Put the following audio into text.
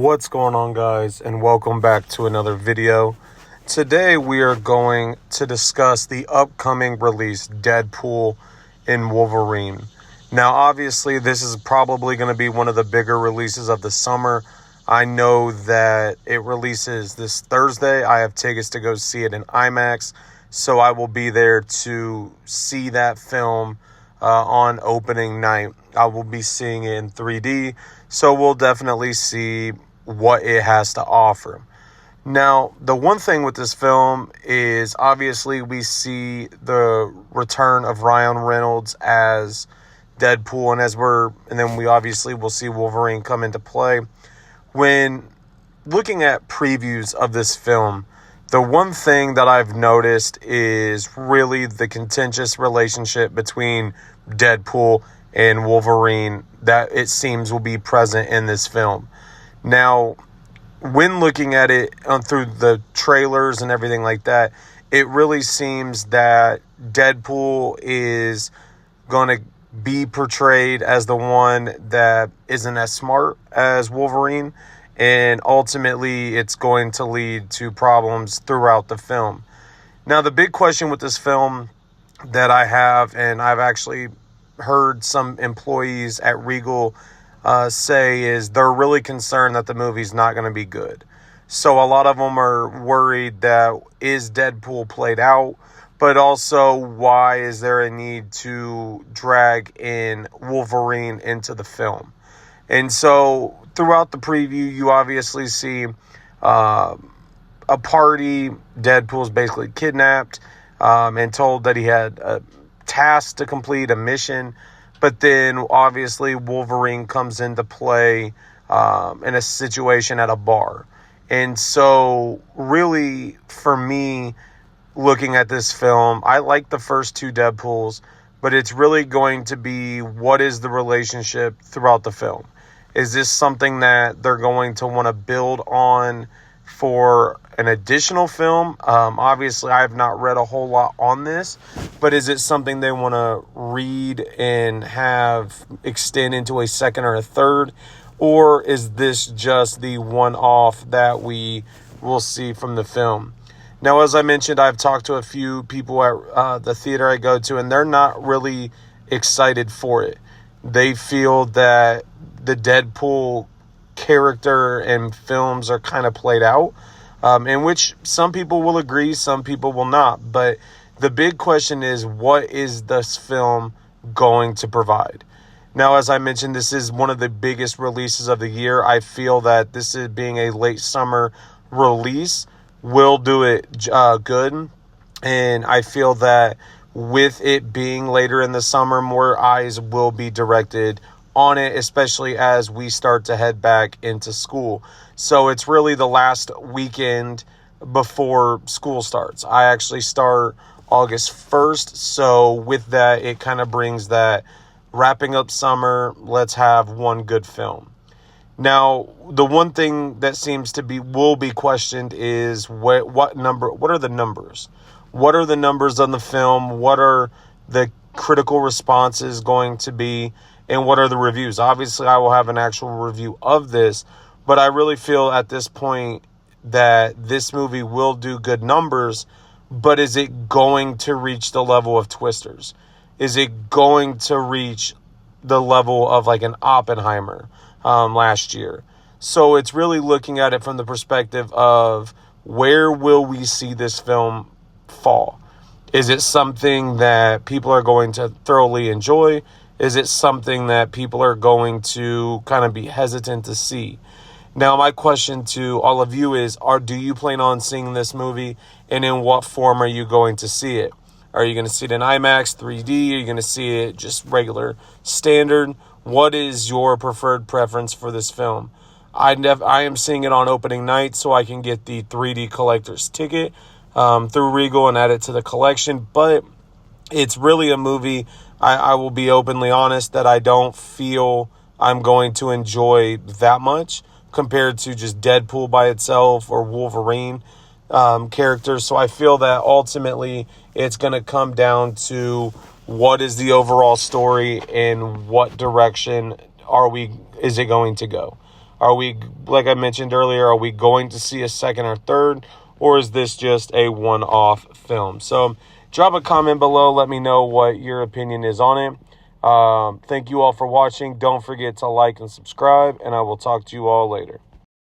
What's going on, guys, and welcome back to another video. Today we are going to discuss the upcoming release, Deadpool and Wolverine. Now, obviously, this is probably going to be one of the bigger releases of the summer. I know that it releases this Thursday. I have tickets to go see it in IMAX, so I will be there to see that film on opening night. I will be seeing it in 3D, so we'll definitely see what it has to offer. Now, the one thing with this film is obviously we see the return of Ryan Reynolds as Deadpool, and then we obviously will see Wolverine come into play. When looking at previews of this film, the one thing that I've noticed is really the contentious relationship between Deadpool and Wolverine that it seems will be present in this film. Now, when looking at it through the trailers and everything like that, it really seems that Deadpool is going to be portrayed as the one that isn't as smart as Wolverine, and ultimately it's going to lead to problems throughout the film. Now, the big question with this film that I have, and I've actually heard some employees at Regal say, is they're really concerned that the movie's not going to be good. So a lot of them are worried that is Deadpool played out, but also why is there a need to drag in Wolverine into the film? And so throughout the preview, you obviously see a party. Deadpool's basically kidnapped and told that he had a task to complete, a mission. But then obviously Wolverine comes into play in a situation at a bar. And so really, for me, looking at this film, I like the first two Deadpools, but it's really going to be what is the relationship throughout the film. Is this something that they're going to want to build on for an additional film? Obviously, I have not read a whole lot on this, but is it something they want to read and have extend into a second or a third? Or is this just the one-off that we will see from the film? Now, as I mentioned, I've talked to a few people at the theater I go to, and they're not really excited for it. They feel that the Deadpool character and films are kind of played out, in which some people will agree, some people will not. But the big question is, what is this film going to provide? Now, as I mentioned, this is one of the biggest releases of the year. I feel that this is being a late summer release will do it good. And I feel that with it being later in the summer, more eyes will be directed on it, especially as we start to head back into school. So it's really the last weekend before school starts. I actually start August 1st. So with that, it kind of brings that wrapping up summer, let's have one good film. Now, the one thing that seems to will be questioned is what are the numbers? What are the numbers on the film? What are the critical responses going to be? And what are the reviews? Obviously, I will have an actual review of this, but I really feel at this point that this movie will do good numbers, but is it going to reach the level of Twisters? Is it going to reach the level of like an Oppenheimer last year? So it's really looking at it from the perspective of where will we see this film fall? Is it something that people are going to thoroughly enjoy? Is it something that people are going to kind of be hesitant to see? Now, my question to all of you is, do you plan on seeing this movie, and in what form are you going to see it? Are you going to see it in IMAX, 3D? Are you going to see it just regular standard? What is your preferred preference for this film? I am seeing it on opening night, so I can get the 3D collector's ticket through Regal and add it to the collection. But it's really a movie, I will be openly honest, that I don't feel I'm going to enjoy that much compared to just Deadpool by itself or Wolverine characters. So I feel that ultimately it's going to come down to what is the overall story and what direction is it going to go. Are we, like I mentioned earlier, are we going to see a second or third, or is this just a one-off film? So drop a comment below. Let me know what your opinion is on it. Thank you all for watching. Don't forget to like and subscribe, and I will talk to you all later.